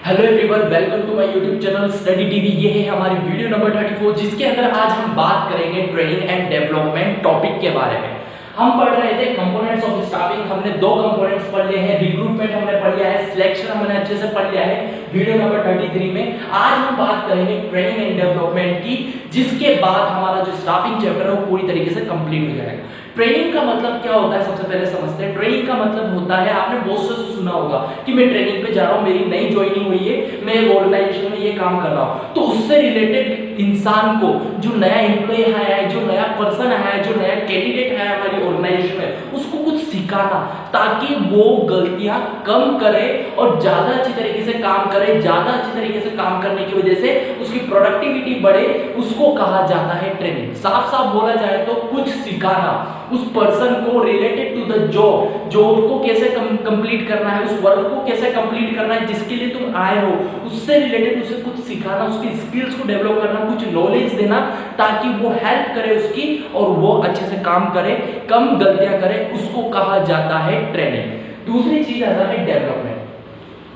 Hello everyone, welcome to my YouTube channel study TV. ये है हमारी वीडियो नंबर 34 जिसके अंदर आज हम बात करेंगे ट्रेनिंग एंड डेवलपमेंट टॉपिक के बारे में। हम पढ़ रहे थे कंपोनेंट्स ऑफ स्टाफिंग। हमने दो कंपोनेंट्स पढ़ लिए हैं, रिक्रूटमेंट हमने पढ़ लिया है, सिलेक्शन हमने अच्छे से पढ़ लिया है वीडियो नंबर 33 में। आज हम बात करेंगे ट्रेनिंग एंड डेवलपमेंट की, जिसके बाद हमारा जो स्टाफिंग चैप्टर है वो पूरी तरीके से कंप्लीट हो जाएगा। ट्रेनिंग का मतलब क्या होता है, सबसे पहले समझते हैं। ट्रेनिंग का मतलब होता है, आपने बहुत से सुना होगा कि मैं ट्रेनिंग पे जा रहा हूँ, मेरी नई ज्वाइनिंग हुई है, मैं ऑर्गेनाइजेशन में ये काम कर रहा हूँ, तो उससे रिलेटेड इंसान को, जो नया एम्प्लॉय आया है, जो नया पर्सन आया है, जो नया कैंडिडेट आया है हमारी ऑर्गेनाइजेशन में, उसको कुछ सिखाना ताकि वो गलतियां कम करे और ज्यादा अच्छी तरीके से काम करे। ज्यादा अच्छी तरीके से काम करने की वजह से उसकी प्रोडक्टिविटी बढ़े, उसको कहा जाता है ट्रेनिंग। साफ साफ बोला जाए तो कुछ सिखाना उस पर्सन को रिलेटेड टू द जॉब को कैसे कंप्लीट करना है, उस वर्क को कैसे कंप्लीट करना है जिसके लिए तुम आए हो, उससे रिलेटेड उसे कुछ सिखाना, उसकी स्किल्स को डेवलप करना, कुछ नॉलेज देना ताकि वो हेल्प करे उसकी और वो अच्छे से काम करे, कम गलतियां करे, उसको कहा जाता है ट्रेनिंग। दूसरी चीज आता है डेवलपमेंट।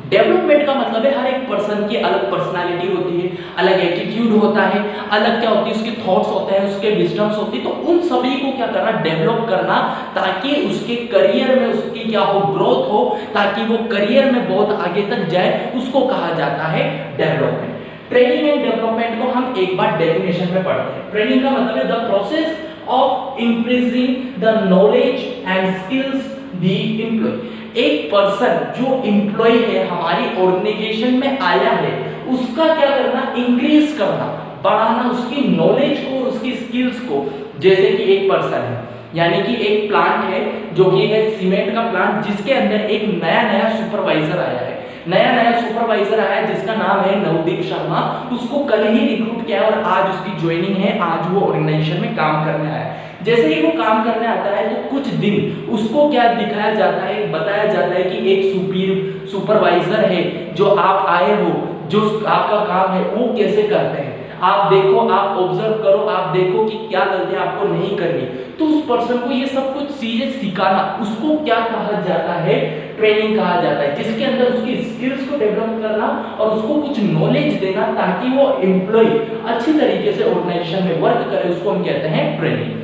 डेवलपमेंट का मतलब है हर एक पर्सन की अलग पर्सनालिटी होती है, अलग एटीट्यूड होता है, अलग क्या होती है उसके थॉट्स होते हैं, उसके विजडम्स होती है। तो उन सभी को क्या करना, डेवलप करना, ताकि उसके करियर में उसकी क्या हो, ग्रोथ हो, ताकि वो करियर में बहुत आगे तक जाए, उसको कहा जाता है डेवलपमेंट। ट्रेनिंग एंड डेवलपमेंट को हम एक बार डेफिनेशन में पढ़ते हैं। ट्रेनिंग का मतलब है the process of increasing the knowledge and skills the employ. एक पर्सन जो एम्प्लॉय है, हमारी ऑर्गेनाइजेशन में आया है, उसका क्या करना, इंक्रीज करना, बढ़ाना उसकी नॉलेज को, उसकी स्किल्स को। जैसे कि एक पर्सन है, यानी कि एक प्लांट है जो कि है सीमेंट का प्लांट, जिसके अंदर एक नया सुपरवाइजर आया है। नया सुपरवाइजर आया है जिसका नाम है नवदीप शर्मा। उसको कल ही रिक्रूट किया और आज उसकी ज्वाइनिंग है, आज वो ऑर्गेनाइजेशन में काम करने आया है। जैसे ही वो काम करने आता है तो कुछ दिन उसको क्या दिखाया जाता है, बताया जाता है कि एक सुपरवाइजर है जो आप आए हो, जो आपका काम है वो कैसे करते हैं, आप देखो, आप ऑब्जर्व करो, आप देखो कि क्या गलतियां आपको नहीं करनी। तो उस पर्सन को ये सब कुछ चीजें सिखाना, उसको क्या कहा जाता है, ट्रेनिंग कहा जाता है, जिसके अंदर उसकी स्किल्स को डेवलप करना और उसको कुछ नॉलेज देना ताकि वो एम्प्लॉय अच्छी तरीके से ऑर्गेनाइजेशन में वर्क करे, उसको हम कहते हैं ट्रेनिंग।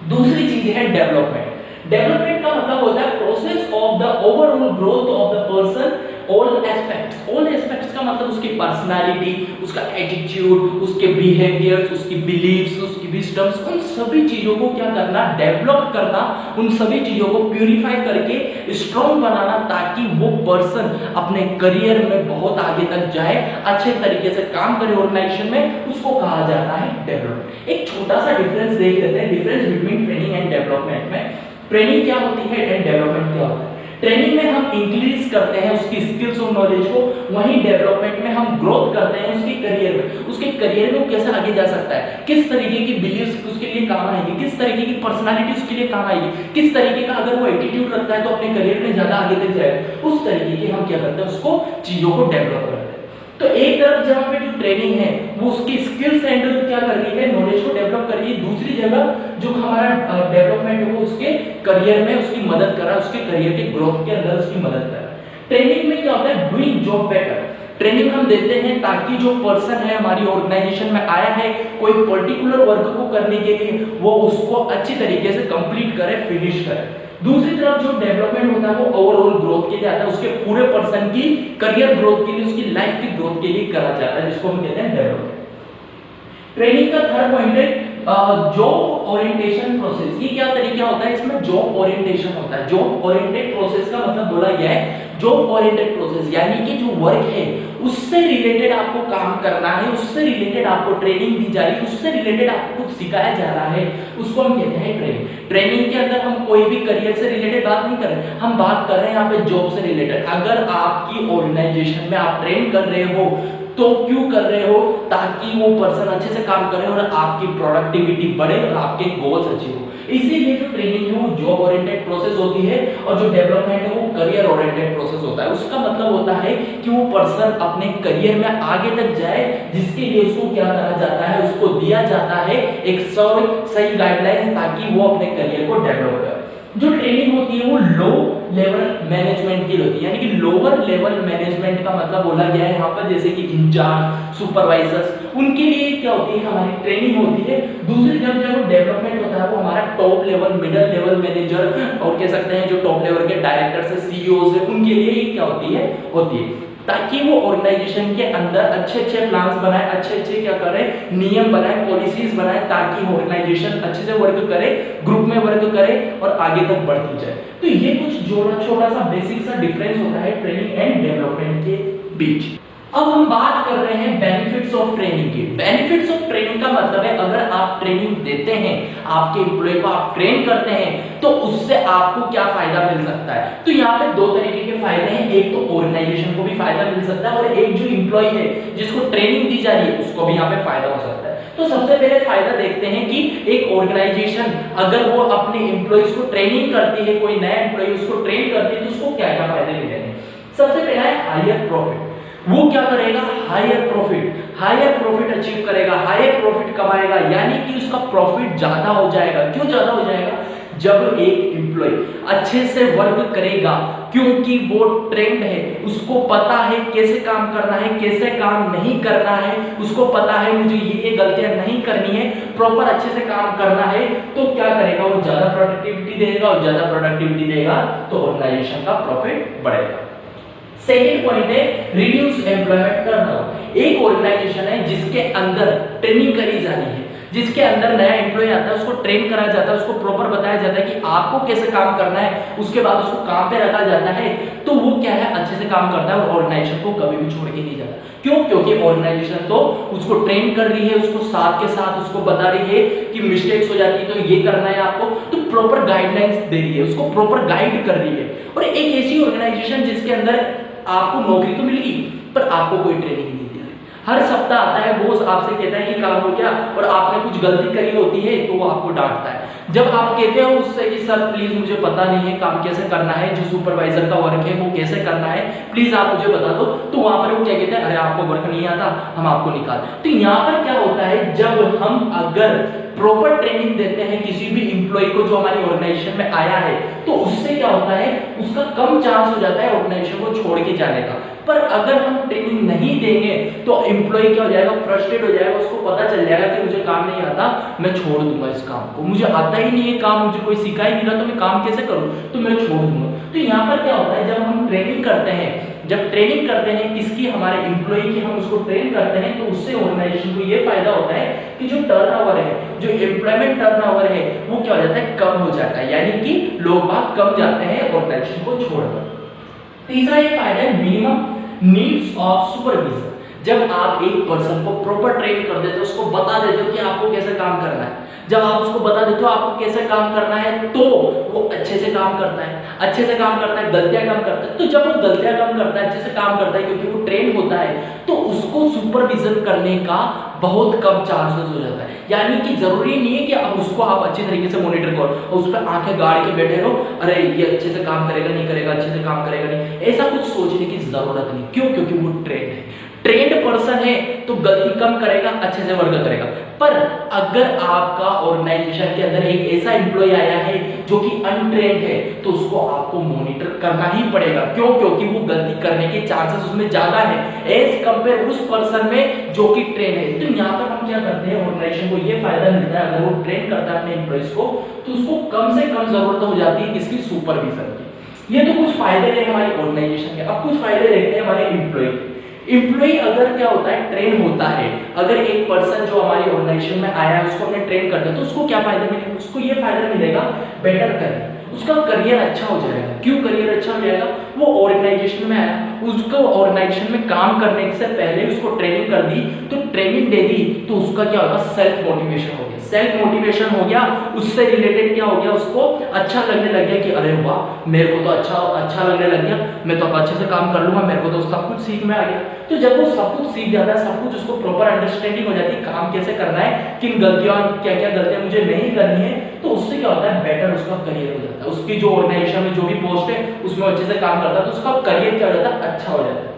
दूसरी चीज है डेवलपमेंट। डेवलपमेंट का मतलब होता है process of the overall growth of the person, all aspects. All aspects का मतलब उसकी पर्सनालिटी, उसका एटीट्यूड, उसके बिहेवियर्स, उसकी बिलीव्स, उसकी विजडम्स, उन सभी चीजों को क्या करना, डेवलप करना, उन सभी चीजों को प्यूरिफाई करके स्ट्रॉन्ग बनाना ताकि वो पर्सन अपने करियर में बहुत आगे तक जाए, अच्छे तरीके से काम करे ऑर्गेनाइजेशन में, उसको कहा जाता है डेवलपमेंट। एक छोटा सा डिफरेंस देख लेते हैं, difference between training and development में। ट्रेनिंग क्या होती है एंड डेवलपमेंट क्या होता है। ट्रेनिंग में हम इंक्रीज करते हैं उसकी स्किल्स और नॉलेज को, वहीं डेवलपमेंट में हम ग्रोथ करते हैं उसके करियर में। उसके करियर में वो कैसे आगे जा सकता है, किस तरीके की बिलीव्स उसके लिए काम आएगी, किस तरीके की पर्सनालिटी उसके लिए काम आएगी, किस तरीके का अगर वो एटीट्यूड रखता है तो अपने करियर में ज्यादा आगे तक जाएगा, उस तरीके की हम क्या करते हैं, उसको चीजों को डेवलप करते हैं। तो एक तरफ जहां पे जो ट्रेनिंग है वो उसकी स्किल्स एंड क्या कर रही है, नॉलेज को डेवलप कर रही है। दूसरी जगह जो हमारा डेवलपमेंट है वो उसके करियर में उसकी मदद कर रहा है, उसके करियर के ग्रोथ के अंदर उसकी मदद कर रहा है। ट्रेनिंग में क्या होता है, डूइंग जॉब बेटर। ट्रेनिंग हम देते हैं ताकि जो पर्सन है हमारी ऑर्गेनाइजेशन में आया है कोई पर्टिकुलर वर्क को करने के लिए, वो उसको अच्छी तरीके से कंप्लीट करे, फिनिश करे। दूसरी तरफ जो डेवलपमेंट होता है वो ओवरऑल ग्रोथ के लिए आता है, उसके पूरे पर्सन की करियर ग्रोथ के लिए, उसकी लाइफ की ग्रोथ के लिए करा जाता है, जिसको हम कहते हैं डेवलपमेंट। ट्रेनिंग का थर्ड पॉइंट है जॉब ओरिएंटेशन प्रोसेस। ये क्या तरीका होता है, इसमें जॉब ओरिएंटेशन होता है। जॉब ओरिएंटेड प्रोसेस का मतलब बोला गया है जॉब ओरिएंटेड प्रोसेस, यानी कि जो वर्क है उससे रिलेटेड आपको काम करना है, उससे रिलेटेड आपको ट्रेनिंग दी जा रही है, उससे रिलेटेड आपको कुछ सिखाया जा रहा है, उसको हम कहते हैं ट्रेनिंग। ट्रेनिंग के अंदर हम कोई भी करियर से रिलेटेड बात नहीं कर रहे, हम बात कर रहे हैं यहाँ पे जॉब से रिलेटेड। अगर आपकी ऑर्गेनाइजेशन में आप ट्रेन कर रहे हो तो क्यों कर रहे हो, ताकि वो पर्सन अच्छे से काम करे और आपकी प्रोडक्टिविटी बढ़े और आपके गोल्स अचीव हो। इसीलिए जो ट्रेनिंग है वो जॉब ओरिएंटेड प्रोसेस होती है और जो डेवलपमेंट है वो करियर ओरिएंटेड प्रोसेस होता है। उसका मतलब होता है कि वो पर्सन अपने करियर में आगे तक जाए, जिसके लिए उसको क्या करा जाता है, उसको दिया जाता है एक सही गाइडलाइंस ताकि वो अपने करियर को डेवलप करे। जो ट्रेनिंग होती है वो लो लेवल मैनेजमेंट की होती है, यानी कि लोअर लेवल मैनेजमेंट का मतलब बोला गया है यहाँ पर, जैसे कि इंचार्ज, सुपरवाइजर्स, उनके लिए क्या होती है हमारी ट्रेनिंग होती है। दूसरी जब जब डेवलपमेंट होता है वो हमारा top level, middle level manager और कह सकते हैं जो टॉप लेवल के डायरेक्टर्स है, सीईओज है, उनके लिए ये क्या होती है, ताकि वो ऑर्गेनाइजेशन के अंदर अच्छे अच्छे प्लान्स बनाए, अच्छे अच्छे क्या करें, नियम बनाए, पॉलिसीज बनाए, ताकि ऑर्गेनाइजेशन अच्छे से वर्क करे, ग्रुप में वर्क करे और आगे तक बढ़ती जाए। तो ये कुछ छोटा सा बेसिक सा डिफरेंस होता है ट्रेनिंग एंड डेवलपमेंट के बीच। अब हम बात कर रहे हैं बेनिफिट्स ऑफ ट्रेनिंग की। बेनिफिट्स ऑफ ट्रेनिंग का मतलब है अगर आप ट्रेनिंग देते हैं, आपके एम्प्लॉय को आप ट्रेन करते हैं, तो उससे आपको क्या फायदा मिल सकता है। तो यहाँ पे दो तरीके के फायदे हैं, एक तो ऑर्गेनाइजेशन को भी फायदा मिल सकता है और एक जो एम्प्लॉय है जिसको ट्रेनिंग दी जा रही है उसको भी यहाँ पे फायदा हो सकता है। तो सबसे पहले फायदा देखते हैं कि एक ऑर्गेनाइजेशन अगर वो अपने एम्प्लॉयज को ट्रेनिंग करती है, कोई नया एम्प्लॉय उसको ट्रेन करती है, तो उसको क्या क्या फायदे मिलेंगे। सबसे पहला है हायर प्रॉफिट। वो क्या करेगा, हायर प्रॉफिट अचीव करेगा, हायर प्रॉफिट कमाएगा, यानी कि उसका प्रॉफिट ज्यादा हो जाएगा। क्यों ज्यादा हो जाएगा, जब एक एम्प्लॉय अच्छे से वर्क करेगा, क्योंकि वो ट्रेंड है, उसको पता है कैसे काम करना है, कैसे काम नहीं करना है, उसको पता है मुझे ये गलतियां नहीं करनी है, प्रॉपर अच्छे से काम करना है, तो क्या करेगा, वो ज्यादा प्रोडक्टिविटी देगा, और ज्यादा प्रोडक्टिविटी देगा तो ऑर्गेनाइजेशन का प्रॉफिट बढ़ेगा। सेकेंड पॉइंट है रिड्यूस एम्प्लॉयमेंट टर्नओवर। एक ऑर्गेनाइजेशन है जिसके अंदर ट्रेनिंग करी जा रही है, जिसके अंदर नया एम्प्लॉय आता है, उसको ट्रेन कराया जाता है, उसको प्रॉपर बताया जाता है कि आपको कैसे काम करना है, उसके बाद उसको काम पे रखा जाता है, तो वो क्या है, अच्छे से काम करता है और ऑर्गेनाइजेशन को कभी भी छोड़ के नहीं जाता। क्यों, क्योंकि ऑर्गेनाइजेशन तो उसको ट्रेन कर रही है, उसको साथ के साथ उसको बता रही है कि मिस्टेक्स हो जाती है तो ये करना है आपको, तो प्रॉपर गाइडलाइंस दे रही है, उसको प्रॉपर गाइड कर रही है। और एक ऐसी ऑर्गेनाइजेशन जिसके अंदर आपको नौकरी तो मिल गई पर आपको कोई ट्रेनिंग नहीं दिया, हर सप्ताह आता है बॉस आपसे कहता है कि काम हो गया और आपने कुछ गलती करी होती है तो वो आपको डांटता है। जब आप कहते हो उससे कि सर प्लीज मुझे पता नहीं है काम कैसे करना है, जो सुपरवाइजर का वर्क है वो कैसे करना है, प्लीज आप मुझे बता दो, तो वहां पर वो क्या कहते हैं, अरे आपको वर्क नहीं आता, हम आपको निकाल। तो यहाँ पर क्या होता है, जब हम अगर प्रॉपर ट्रेनिंग देते हैं किसी भी एम्प्लॉय को जो हमारी ऑर्गेनाइजेशन में आया है, तो उससे क्या होता है, उसका कम चांस हो जाता है ऑर्गेनाइजेशन को छोड़ के जाने का। पर अगर हम ट्रेनिंग नहीं देंगे तो एम्प्लॉय क्या हो जाएगा, फ्रस्ट्रेट हो जाएगा, उसको पता चल जाएगा कि मुझे काम नहीं आता, मैं छोड़ दूंगा इस काम को, मुझे आता ही नहीं है काम, मुझे कोई सिखा ही नहीं रहा तो मैं काम कैसे करूं, तो मैं छोड़ दूंगा। तो यहाँ पर क्या होता है, जब हम ट्रेनिंग करते हैं, जब ट्रेनिंग करते हैं किसकी, हमारे एम्प्लॉय की, हम उसको ट्रेन करते हैं, तो उससे ऑर्गेनाइजेशन को ये फायदा होता है कि जो टर्नओवर है, जो एम्प्लॉयमेंट टर्नओवर है, वो क्या हो जाता है, कम हो जाता है, यानी कि लोग बाग कम जाते हैं ऑर्गेनाइजेशन को छोड़कर। तीसरा ये फायदा है मिनिमम नीड्स ऑफ सुपरविजन। जब आप एक पर्सन को प्रॉपर ट्रेन कर देते हो, उसको बता देते हो कि आपको कैसे काम करना है, जब आप उसको बता देते हो आपको कैसे काम करना है, तो वो अच्छे से काम करता है, अच्छे से काम करता है, गलतियां कम करता है। तो जब वो गलतियां कम करता है, अच्छे से काम करता है, क्योंकि वो ट्रेन होता है, तो उसको सुपरविजन करने का बहुत कम चांसेस हो जाता है। यानी कि जरूरी नहीं है कि अब उसको आप अच्छे तरीके से मॉनिटर करो और उस पर आंखें गाड़ के बैठे रहो, अरे ये अच्छे से काम करेगा नहीं करेगा, अच्छे से काम करेगा नहीं, ऐसा कुछ सोचने की जरूरत नहीं। क्यों, क्योंकि वो ट्रेंड है, ट्रेंड पर्सन है तो गलती कम करेगा, अच्छे से वर्क करेगा। पर अगर आपका ऑर्गेनाइजेशन के अंदर एक ऐसा एम्प्लॉय आया है जो कि अनट्रेंड है, तो उसको आपको मॉनिटर करना ही पड़ेगा। क्यों, क्योंकि वो गलती करने के चांसेस उसमें ज्यादा है एज कंपेयर उस पर्सन में जो कि ट्रेन है। तो यहाँ पर हम क्या करते हैं, ऑर्गेनाइजेशन को ये फायदा मिलता है, अगर वो ट्रेन करता है अपने एम्प्लॉयज को, तो उसको कम से कम जरूरत हो जाती है किसकी, सुपरविजन की। ये तो कुछ फायदे रहे हमारी ऑर्गेनाइजेशन के। अब कुछ फायदे देखते हैं हमारे एम्प्लॉय। एम्प्लॉय अगर क्या होता है, ट्रेन होता है, अगर एक पर्सन जो हमारी ऑर्गेनाइजेशन में आया है उसको हमने ट्रेन कर दिया, तो उसको क्या फायदा मिलेगा, उसको ये फायदा मिलेगा बेटर करियर, उसका करियर अच्छा हो जाएगा। क्यों करियर अच्छा हो जाएगा, वो ऑर्गेनाइजेशन में आया, उसको ऑर्गेनाइजेशन में काम करने से पहले उसको ट्रेनिंग कर दी, तो ट्रेनिंग दे दी, तो उसका क्या होगा, सेल्फ मोटिवेशन हो गया, सेल्फ मोटिवेशन हो गया, उससे रिलेटेड क्या हो गया, उसको अच्छा लगने लग गया कि अरे वाह मेरे को तो अच्छा लगने लग गया, मैं तो अच्छे से काम कर लूंगा, मेरे को तो सब कुछ सीख में आ गया। तो जब वो सब कुछ सीख जाता है, सब कुछ उसको प्रॉपर अंडरस्टैंडिंग हो जाती है, काम कैसे करना है, किन गलतियां, क्या क्या गलतियां मुझे नहीं करनी है, तो उससे क्या होता है, बेटर उसका करियर हो जाता है, उसकी जो ऑर्गेनाइजेशन में जो भी पोस्ट है उसमें अच्छे से काम करता है, तो उसका करियर क्या हो जाता है, अच्छा हो जाता है।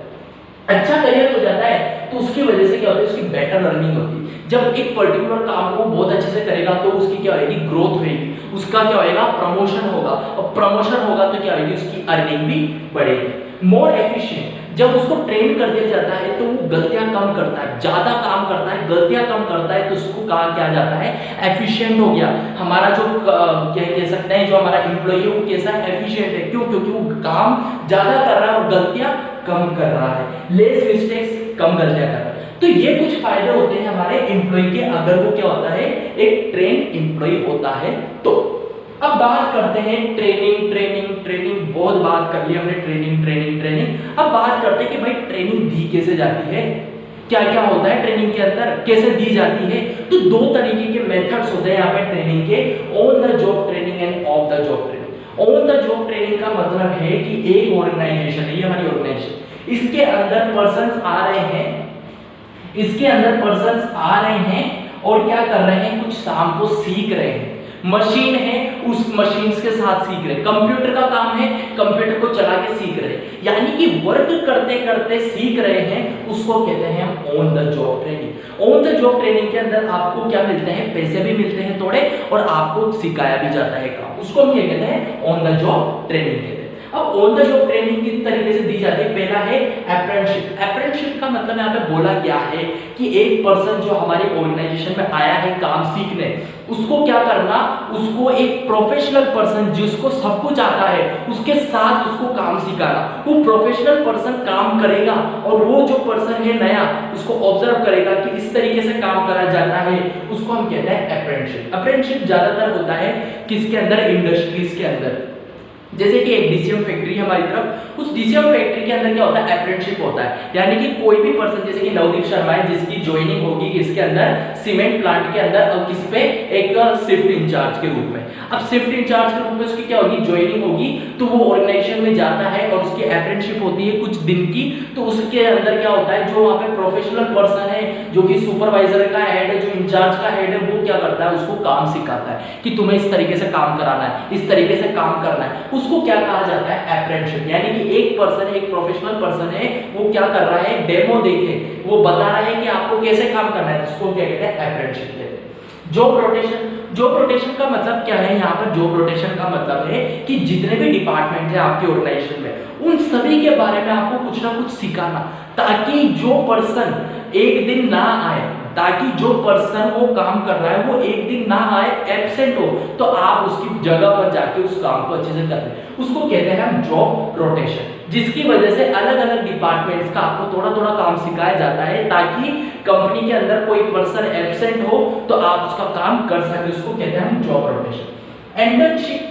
अच्छा करियर हो जाता है तो तो उसकी वजह से क्या होता है, उसकी बेटर अर्निंग होती है। जब एक पर्टिकुलर काम को बहुत अच्छे से करेगा तो उसकी क्या होगी, ग्रोथ होगी, उसका क्या होगा, प्रमोशन होगा, और प्रमोशन होगा तो क्या होगी, उसकी अर्निंग भी बढ़ेगी। मोर एफिशिएंट, जब उसको ट्रेन कर दिया जाता है तो वो गलतियां कम करता है, ज्यादा काम करता है, गलतियां कम करता है, तो उसको कहा क्या जाता है, एफिशिएंट हो गया। हमारा जो क्या कह सकते हैं, जो हमारा एम्प्लॉय है वो कैसा है, एफिशिएंट है। क्यों? क्योंकि वो काम ज्यादा कर रहा है और गलतियां कम कर रहा है, लेस मिस्टेक्स, कम गलतियां कर रहा है। तो ये कुछ फायदे होते हैं हमारे एम्प्लॉय के, अगर वो क्या होता है, एक ट्रेन एम्प्लॉय होता है तो। अब बात करते हैं ट्रेनिंग। बहुत बात कर ली हमने, ट्रेनिंग। अब बात करते हैं कि भाई ट्रेनिंग दी कैसे जाती है, क्या क्या होता है ट्रेनिंग के अंदर, कैसे दी जाती है। तो दो तरीके के मेथड्स होते हैं यहाँ पे ट्रेनिंग के, on the job training end of the job training. On the job training का मतलब है कि एक ऑर्गेनाइजेशन है, ये हमारी ऑर्गेनाइजेशन, इसके अंदर पर्संस आ रहे हैं, और क्या कर रहे हैं, कुछ काम को सीख रहे हैं। मशीन है, उस मशीन्स के साथ सीख रहे हैं। कंप्यूटर का काम है, कंप्यूटर को चला के सीख रहे हैं, यानी कि वर्क करते करते सीख रहे हैं, उसको कहते हैं हम on the job training. On the job training के अंदर आपको क्या मिलते हैं, पैसे भी मिलते हैं थोड़े, और आपको सिखाया भी जाता है काम, उसको हम क्या कहते हैं, ऑन द जॉब ट्रेनिंग कहते हैं। अब ऑन द जॉब ट्रेनिंग किस तरीके से दी जाती है, पहला है अप्रेंटिसशिप। अप्रेंटिसशिप का मतलब यहाँ पे बोला क्या है कि एक पर्सन जो हमारी ऑर्गेनाइजेशन में आया है काम सीखने, उसको क्या करना, उसको एक प्रोफेशनल पर्सन जिसको सब कुछ आता है उसके साथ उसको काम सिखाना। वो प्रोफेशनल पर्सन काम करेगा और वो जो पर्सन है नया, उसको ऑब्जर्व करेगा कि इस तरीके से काम करा जाता है, उसको हम कहते हैं अप्रेंटिसशिप। अप्रेंटिसशिप ज्यादातर होता है किसके अंदर, इंडस्ट्रीज के अंदर। जैसे कि एक डीसीएम फैक्ट्री है हमारी तरफ, उस डीसीएम फैक्ट्री के अंदर क्या होता है, अप्रेंटिसशिप होता है, यानी कि कोई भी पर्सन, जैसे कि नवदीप शर्मा है जिसकी ज्वाइनिंग होगी इसके अंदर सीमेंट प्लांट के अंदर, और किस पे, एक शिफ्ट इंचार्ज के रूप में। अब शिफ्ट इंचार्ज के रूप में उसकी क्या होगी, ज्वाइनिंग होगी, तो वो ऑर्गेनाइजेशन में जाता है और उसकी अप्रेंटिसशिप होती है कुछ दिन की। तो उसके अंदर क्या होता है, जो वहाँ पे प्रोफेशनल पर्सन है, जो कि सुपरवाइजर का हेड है, जो इंचार्ज का हेड है, वो क्या करता है, उसको काम सिखाता है कि तुम्हें इस तरीके से काम कराना है, इस तरीके से काम करना है। उसको क्या कहा जाता है, अप्रेंटिसशिप। यानी कि एक पर्सन है, एक प्रोफेशनल पर्सन है, वो क्या कर रहा है, डेमो देके वो बता रहा है कि आपको कैसे काम करना है, उसको क्या कहते हैं, अप्रेंटिसशिप कहते हैं। जॉब रोटेशन, जॉब रोटेशन का मतलब क्या है, यहाँ पर जॉब रोटेशन का मतलब है कि जितने भी डिपार्टमेंट है आपके ऑर्गेनाइजेशन में, उन सभी के बारे में आपको कुछ ना कुछ सिखाना, ताकि जो पर्सन एक दिन ना आए, ताकि जो पर्सन वो काम कर रहा है वो एक दिन ना आए, एब्सेंट हो, तो आप उसकी जगह पर जाके उस काम को अच्छे से कर लें, उसको कहते हैं हम जॉब रोटेशन। जिसकी वजह से अलग अलग डिपार्टमेंट्स का आपको थोड़ा थोड़ा काम सिखाया जाता है, ताकि कंपनी के अंदर कोई पर्सन एब्सेंट हो तो आप उसका काम कर सके, उसको कहते हैं हम जॉब रोटेशन। इंटर्नशिप,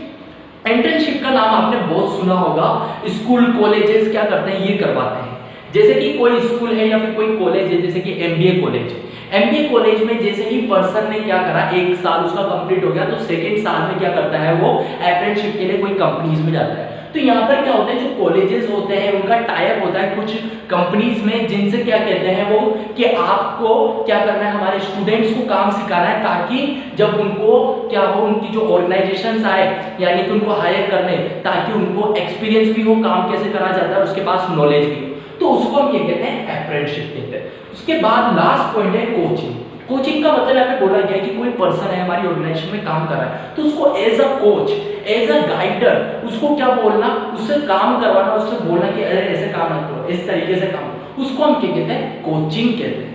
इंटर्नशिप का नाम आपने बहुत सुना होगा, स्कूल कॉलेजेस क्या करते हैं, ये करवाते हैं। जैसे कि कोई स्कूल है या फिर कोई कॉलेज है, जैसे कि एमबीए कॉलेज, एमबीए कॉलेज में जैसे ही पर्सन ने क्या करा, एक साल उसका कंप्लीट हो गया, तो सेकंड साल में क्या करता है, वो अप्रेंटिसशिप के लिए कोई कंपनीज में जाता है। तो यहाँ पर क्या होता है, जो कॉलेजेस होते हैं उनका टाइप होता है कुछ कंपनीज में, जिनसे क्या कहते हैं वो कि आपको क्या करना है, हमारे स्टूडेंट्स को काम सिखाना है, ताकि जब उनको क्या हो, उनकी जो ऑर्गेनाइजेशंस आए, यानी कि उनको हायर करने, ताकि उनको एक्सपीरियंस भी हो, काम कैसे करा जाता है, उसके पास नॉलेज भी हो, तो उसको हम क्या कहते हैं, अप्रेंटिसशिप कहते हैं। उसके बाद लास्ट पॉइंट है कोचिंग। कोचिंग का मतलब यहाँ पे बोला गया कि कोई पर्सन है हमारी ऑर्गेनाइजेशन में काम कर रहा है, तो उसको as a coach, as a guider, उसको क्या बोलना, उससे काम करवाना, उससे बोलना कि अरे ऐसे काम मत करो, इस तरीके से काम, उसको हम क्या कहते हैं, कोचिंग कहते हैं।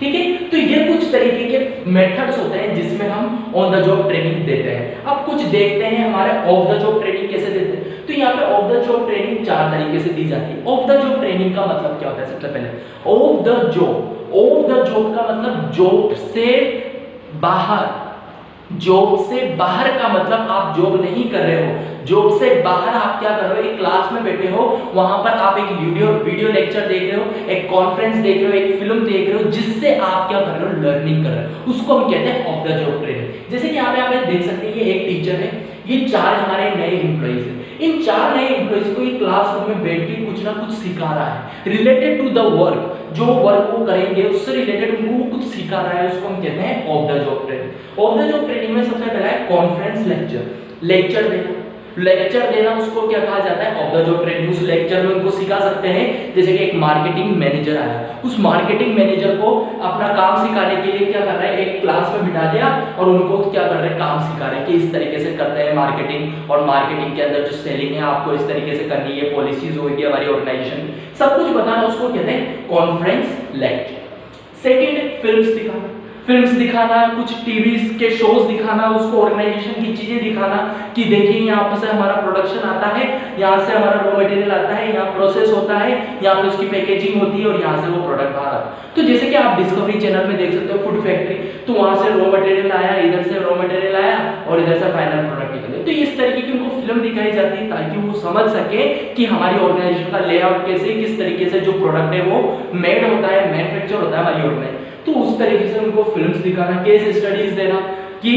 ठीक है, तो ये कुछ तरीके के मेथड्स होते हैं जिसमें हम ऑन द जॉब ट्रेनिंग देते हैं। अब कुछ देखते हैं हमारे ऑफ द जॉब ट्रेनिंग कैसे देते हैं। तो यहाँ पे ऑफ द जॉब ट्रेनिंग 4 तरीके से दी जाती है। ऑफ द जॉब ट्रेनिंग का मतलब क्या होता है, सबसे पहले of the job, of the job का मतलब जॉब से बाहर, जॉब से बाहर का मतलब आप जॉब नहीं कर रहे हो, जॉब से बाहर आप क्या कर रहे हो, एक क्लास में बैठे हो, वहां पर आप एक वीडियो लेक्चर देख रहे हो, एक कॉन्फ्रेंस देख रहे हो, एक फिल्म देख रहे हो, जिससे आप क्या कर रहे हो, लर्निंग कर रहे हो, उसको हम कहते हैं ऑफ द जॉब ट्रेनिंग। जैसे कि यहाँ पे आप देख सकते हैं, ये एक टीचर है, ये 4 हमारे नए एम्प्लॉइज हैं, इन 4 नए एम्प्लॉइज को ये क्लासरूम में बैठ के कुछ ना कुछ सिखा रहा है रिलेटेड टू द वर्क, जो वर्क वो करेंगे उससे रिलेटेड उनको कुछ सिखा रहा है, उसको हम कहते हैं of the job training. Of the job training में सबसे पहला है कॉन्फ्रेंस लेक्चर, लेक्चर देना, लेक्चर देना उसको क्या कहा जाता है, ऑफ द जॉब ट्रेनिंग। उस लेक्चर में उनको सिखा सकते हैं, जैसे कि एक मार्केटिंग मैनेजर आया, उस मार्केटिंग मैनेजर को अपना काम सिखाने के लिए क्या कर रहा है, एक क्लास में बिठा दिया और उनको क्या कर रहे हैं, काम सिखा रहे हैं कि इस तरीके से करते हैं मार्केटिंग, और मार्केटिंग के अंदर जो सेलिंग है आपको इस तरीके से करनी है, पॉलिसीज होगी हमारी ऑर्गेनाइजेशन, सब कुछ बताना, उसको कहते हैं कॉन्फ्रेंस लेक्चर। सेकेंड, फिल्म्स दिखाना, कुछ टीवी के शोज दिखाना, उसको ऑर्गेनाइजेशन की चीजें दिखाना कि देखिए यहाँ से हमारा प्रोडक्शन आता है, यहाँ से हमारा रॉ मटेरियल आता है, यहाँ प्रोसेस होता है, यहाँ पे उसकी पैकेजिंग होती है और यहाँ से वो प्रोडक्ट बाहर आता है। तो जैसे कि आप डिस्कवरी चैनल में देख सकते हो फूड फैक्ट्री, तो वहां से रॉ मटेरियल आया, इधर से रॉ मटेरियल आया और इधर से फाइनल प्रोडक्ट निकले। तो इस तरीके की उनको फिल्म दिखाई जाती है ताकि वो समझ सके कि हमारी ऑर्गेनाइजेशन का लेआउट कैसे, किस तरीके से जो प्रोडक्ट है वो मेड होता है, मैन्युफैक्चर होता है हमारी ऑर्गेनाइजेशन। तो उस तरीके से उनको फिल्म्स दिखाना, केस स्टडीज देना कि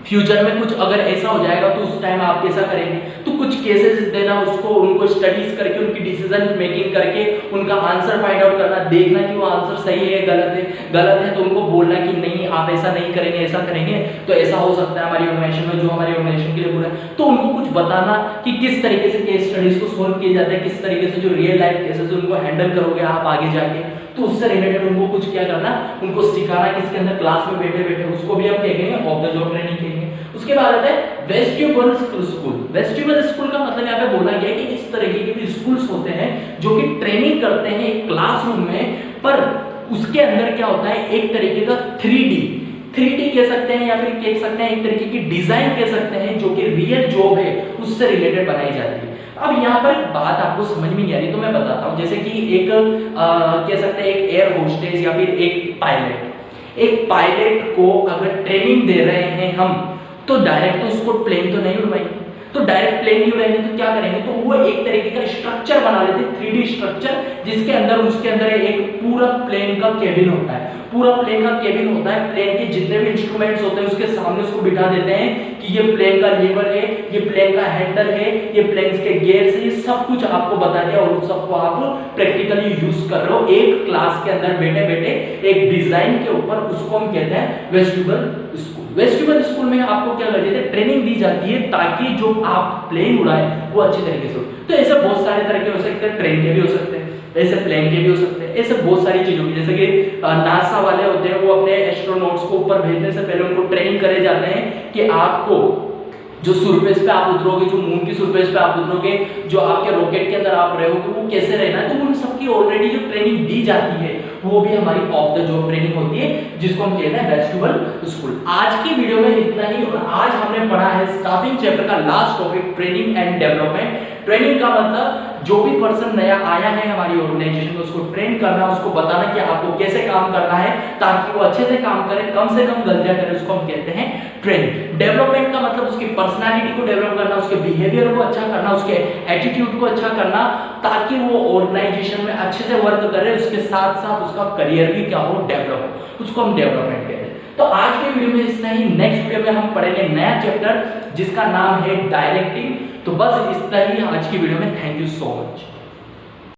फ्यूचर में कुछ अगर ऐसा हो जाएगा तो उस टाइम आप कैसा करेंगे, तो कुछ केसेस देना उसको, उनको स्टडीज करके उनकी डिसीजन मेकिंग करके उनका आंसर फाइंड आउट करना, देखना कि वो आंसर सही है गलत है तो उनको बोलना कि नहीं आप ऐसा नहीं करेंगे, ऐसा करेंगे तो ऐसा हो सकता है हमारी ऑर्गेनाइजेशन में, जो हमारी ऑर्गेनाइजेशन के लिए बुरा है। तो उनको कुछ बताना कि किस तरीके से केस स्टडीज को सोल्व किया जाता है, किस तरीके से जो रियल लाइफ केसेस उनको हैंडल करोगे आप आगे जाके, तो उससे रिलेटेड उनको कुछ क्या करना, उनको सिखाना, किसके अंदर क्लास में बैठे बैठे, उसको भी हम कहेंगे ऑफ द जॉब ट्रेनिंग कहेंगे। उसके बाद आता है वेस्टिबुल स्कूल। वेस्टिबुल स्कूल का मतलब यहाँ पे बोला गया है कि इस तरीके के भी स्कूल्स होते हैं जो कि ट्रेनिंग करते हैं एक क्लासरूम में, पर उसके अंदर क्या होता है, एक तरीके का 3D कह सकते हैं या फिर कह सकते हैं एक तरीके की डिजाइन कह सकते हैं जो कि रियल जॉब है उससे रिलेटेड बनाई जाती है। अब यहाँ पर बात आपको समझ में नहीं आ रही तो मैं बताता हूँ, जैसे कि एक कह सकते हैं एक एयर होस्टेस या फिर एक पायलट को अगर ट्रेनिंग दे रहे हैं हम, तो डायरेक्ट तो उसको प्लेन तो नहीं उड़वाएंगे, तो डायरेक्ट प्लेन नहीं उड़ाएंगे तो क्या करेंगे, तो वो एक तरीके का स्ट्रक्चर बना लेते हैं, 3D स्ट्रक्चर, जिसके अंदर उसके अंदर एक पूरा प्लेन का केबिन होता है, पूरा प्लेन का केबिन होता है, प्लेन के जितने भी इंस्ट्रूमेंट्स होते हैं उसके सामने उसको बिठा देते हैं कि ये प्लेन का लीवर है, ये प्लेन का हैंडल है, ये प्लेन के गियर्स है, ये सब कुछ आपको बता दिया और उन सबको आप प्रैक्टिकली यूज कर रहे हो एक क्लास के अंदर बैठे बैठे एक डिजाइन के ऊपर। उसको हम कहते हैं वेस्टिबुल स्कूल। वेस्टिबुल स्कूल में आपको क्या करते हैं, ट्रेनिंग दी जाती है ताकि जो आप प्लेन उड़ाए वो अच्छी तरीके से हो। तो ऐसे बहुत सारे तरह के हो सकते हैं, ट्रेन के भी हो सकते हैं, ऐसे प्लेन के भी हो सकते हैं, ऐसे बहुत सारी चीजों की, जैसे कि नासा वाले होते हैं वो अपने एस्ट्रोनॉट्स को ऊपर भेजने से पहले उनको ट्रेन करे जाते हैं कि आपको जो सरफेस पे आप उतरोगे, जो मून की सरफेस पे आप उतरोगे, जो आपके रॉकेट के अंदर आप रहोगे वो कैसे रहना है, तो उन सबकी ऑलरेडी जो ट्रेनिंग दी जाती है वो भी हमारी ऑफ द जॉब ट्रेनिंग होती है, जिसको हम कहते हैं वेस्टिबुल स्कूल। आज की वीडियो में इतना ही, और आज हमने पढ़ा है स्टाफिंग चैप्टर का last topic training and development. Training का मतलब जो भी पर्सन नया आया है हमारी ऑर्गेनाइजेशन में उसको ट्रेन करना, उसको बताना कि आपको कैसे काम करना है ताकि वो अच्छे से काम करे, कम से कम गलतियां करे, उसको हम कहते हैं ट्रेनिंग। डेवलपमेंट का मतलब उसकी पर्सनालिटी को डेवलप करना, उसके बिहेवियर को अच्छा करना, उसके एटीट्यूड को अच्छा करना ताकि वो ऑर्गेनाइजेशन में अच्छे से वर्क करे, उसके साथ साथ उसका करियर भी क्या हो, डेवलप हो, उसको हम डेवलपमेंट कहते हैं। तो आज के वीडियो में इतना ही, नेक्स्ट वीडियो में हम पढ़ेंगे नया चैप्टर जिसका नाम है डायरेक्टिंग। तो बस इतना ही आज की वीडियो में, थैंक यू सो मच।